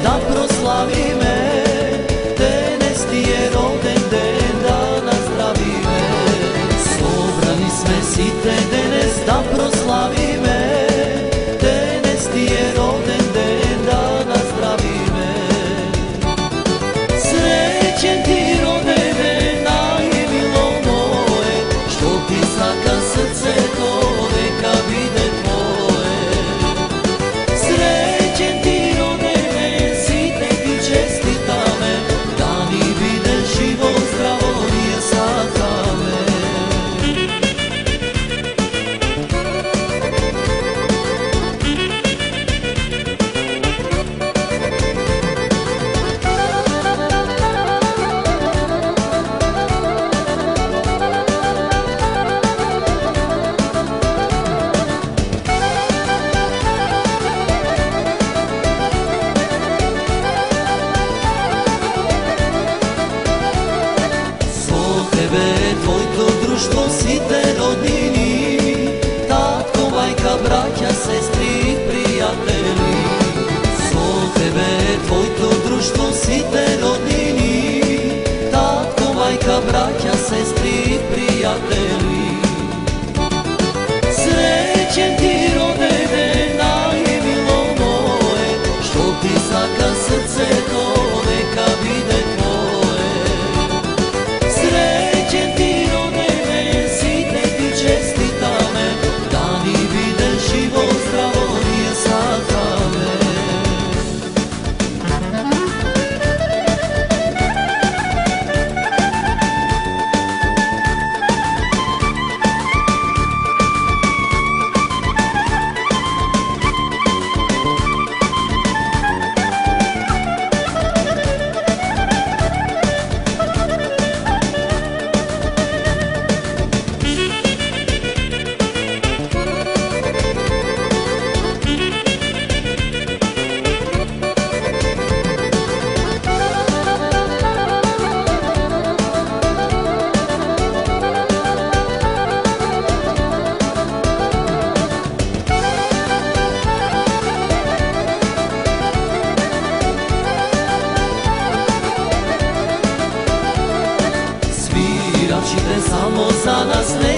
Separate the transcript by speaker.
Speaker 1: da proslavime, danes ti je roden den, da nazdravime. Sobrani sme site danes da proslavime, danes ti je roden den, da nazdravime. Srećen ti roden den, najmilo moje, što ti saka srce to neka vide tvoje. Srećen ti roden den, site ti čestitame, da mi vide život zdravo nije sakame. Tvojto društvo site rodnini, tatko, majka, braća, sestri, prijatelji. So tebe tvojto društvo site rodnini, tatko, majka, braća, sestri, prijatelji. Srećen ti roden den, najmilo moje, što ti saka srce to neka vide tvoje. Srećen ti roden den, site ti čestitame, da mi vide život zdravo nije sakame. Sviračite samo za nas, ne